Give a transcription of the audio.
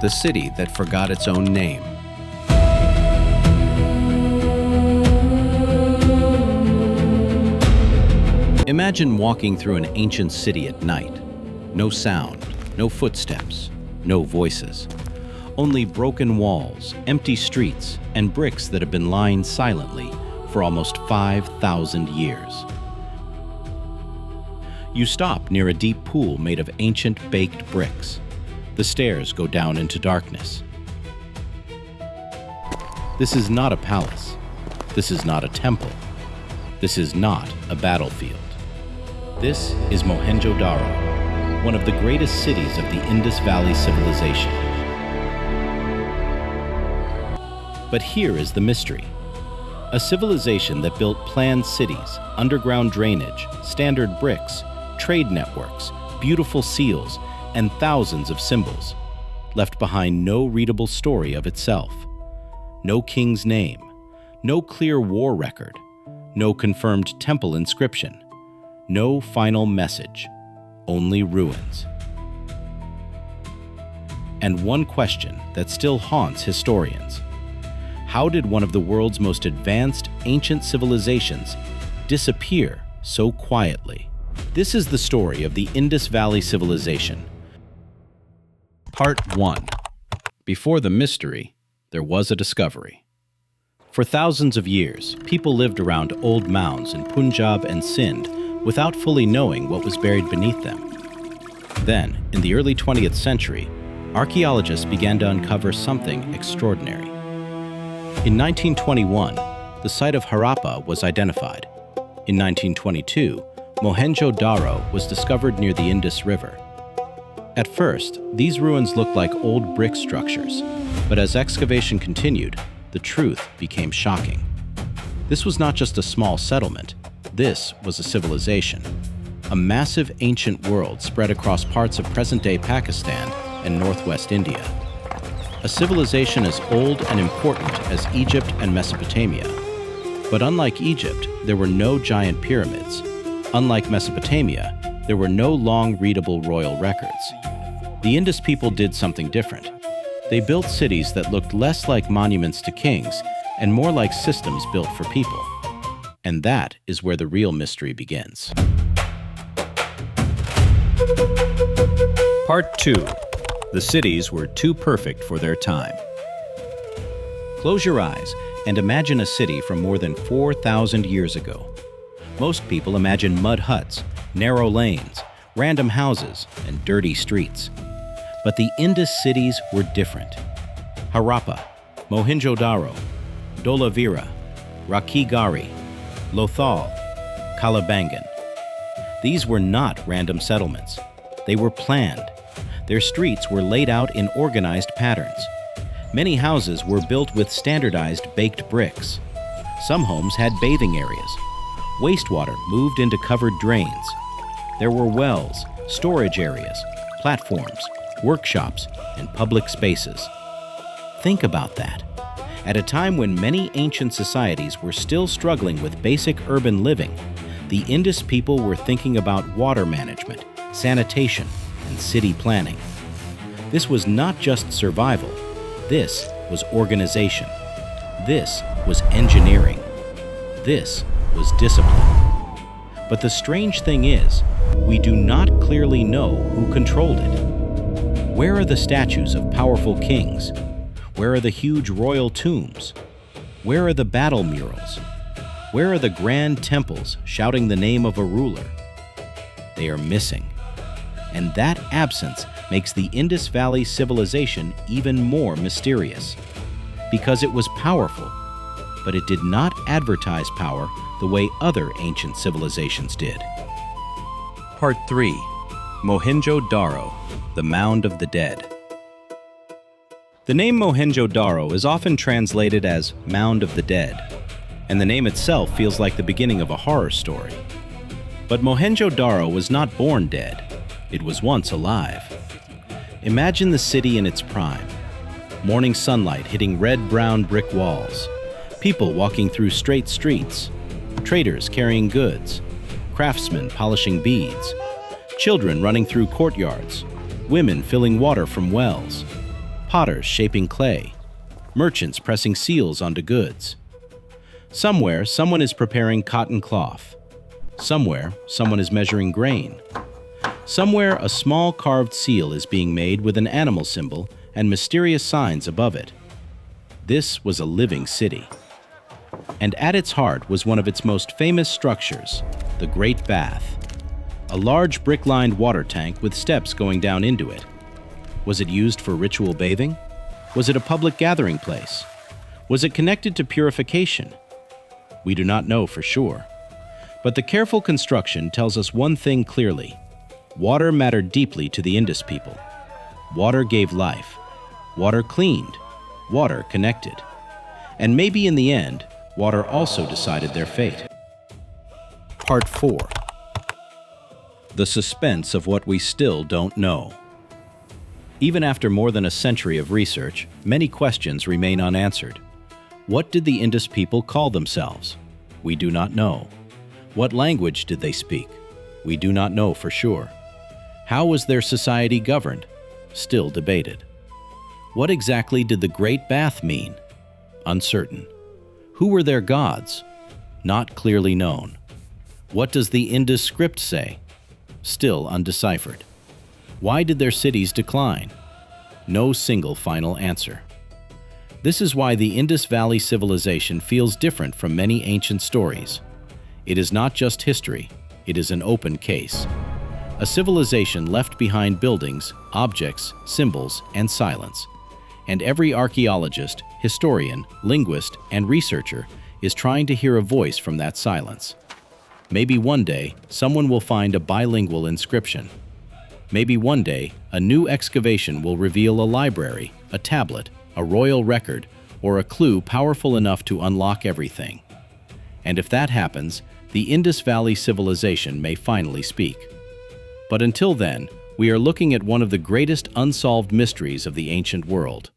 the city that forgot its own name. Imagine walking through an ancient city at night. No sound, no footsteps, no voices. Only broken walls, empty streets, and bricks that have been lying silently for almost 5,000 years. You stop near a deep pool made of ancient baked bricks. The stairs go down into darkness. This is not a palace. This is not a temple. This is not a battlefield. This is Mohenjo-Daro, one of the greatest cities of the Indus Valley Civilization. But here is the mystery. A civilization that built planned cities, underground drainage, standard bricks, trade networks, beautiful seals, and thousands of symbols, left behind no readable story of itself. No king's name, no clear war record, no confirmed temple inscription, no final message, only ruins. And one question that still haunts historians. How did one of the world's most advanced ancient civilizations disappear so quietly? This is the story of the Indus Valley Civilization. Part 1. Before the mystery, there was a discovery. For thousands of years, people lived around old mounds in Punjab and Sindh without fully knowing what was buried beneath them. Then, in the early 20th century, archaeologists began to uncover something extraordinary. In 1921, the site of Harappa was identified. In 1922, Mohenjo-Daro was discovered near the Indus River. At first, these ruins looked like old brick structures, but as excavation continued, the truth became shocking. This was not just a small settlement. This was a civilization, a massive ancient world spread across parts of present-day Pakistan and northwest India. A civilization as old and important as Egypt and Mesopotamia. But unlike Egypt, there were no giant pyramids. Unlike Mesopotamia, there were no long readable royal records. The Indus people did something different. They built cities that looked less like monuments to kings and more like systems built for people. And that is where the real mystery begins. Part 2. The cities were too perfect for their time. Close your eyes and imagine a city from more than 4,000 years ago. Most people imagine mud huts, narrow lanes, random houses, and dirty streets. But the Indus cities were different. Harappa, Mohenjo-Daro, Dholavira, Rakhigarhi, Lothal, Kalibangan. These were not random settlements. They were planned. Their streets were laid out in organized patterns. Many houses were built with standardized baked bricks. Some homes had bathing areas. Wastewater moved into covered drains. There were wells, storage areas, platforms, workshops, and public spaces. Think about that. At a time when many ancient societies were still struggling with basic urban living, the Indus people were thinking about water management, sanitation, and city planning. This was not just survival. This was organization. This was engineering. This was discipline. But the strange thing is, we do not clearly know who controlled it. Where are the statues of powerful kings? Where are the huge royal tombs? Where are the battle murals? Where are the grand temples shouting the name of a ruler? They are missing. And that absence makes the Indus Valley Civilization even more mysterious. Because it was powerful, but it did not advertise power the way other ancient civilizations did. Part 3. Mohenjo-Daro, the Mound of the Dead. The name Mohenjo-Daro is often translated as Mound of the Dead, and the name itself feels like the beginning of a horror story. But Mohenjo-Daro was not born dead. It was once alive. Imagine the city in its prime. Morning sunlight hitting red-brown brick walls. People walking through straight streets. Traders carrying goods. Craftsmen polishing beads. Children running through courtyards. Women filling water from wells. potters shaping clay, merchants pressing seals onto goods. Somewhere, someone is preparing cotton cloth. Somewhere, someone is measuring grain. Somewhere, a small carved seal is being made with an animal symbol and mysterious signs above it. This was a living city. And at its heart was one of its most famous structures, the Great Bath. A large brick-lined water tank with steps going down into it. Was it used for ritual bathing? Was it a public gathering place? Was it connected to purification? We do not know for sure. But the careful construction tells us one thing clearly. Water mattered deeply to the Indus people. Water gave life. Water cleaned. Water connected. And maybe in the end, water also decided their fate. Part 4. The suspense of what we still don't know. Even after more than a century of research, many questions remain unanswered. What did the Indus people call themselves? We do not know. What language did they speak? We do not know for sure. How was their society governed? Still debated. What exactly did the Great Bath mean? Uncertain. Who were their gods? Not clearly known. What does the Indus script say? Still undeciphered. Why did their cities decline? No single final answer. This is why the Indus Valley Civilization feels different from many ancient stories. It is not just history, it is an open case. A civilization left behind buildings, objects, symbols, and silence. And every archaeologist, historian, linguist, and researcher is trying to hear a voice from that silence. Maybe one day, someone will find a bilingual inscription. Maybe one day, a new excavation will reveal a library, a tablet, a royal record, or a clue powerful enough to unlock everything. And if that happens, the Indus Valley Civilization may finally speak. But until then, we are looking at one of the greatest unsolved mysteries of the ancient world.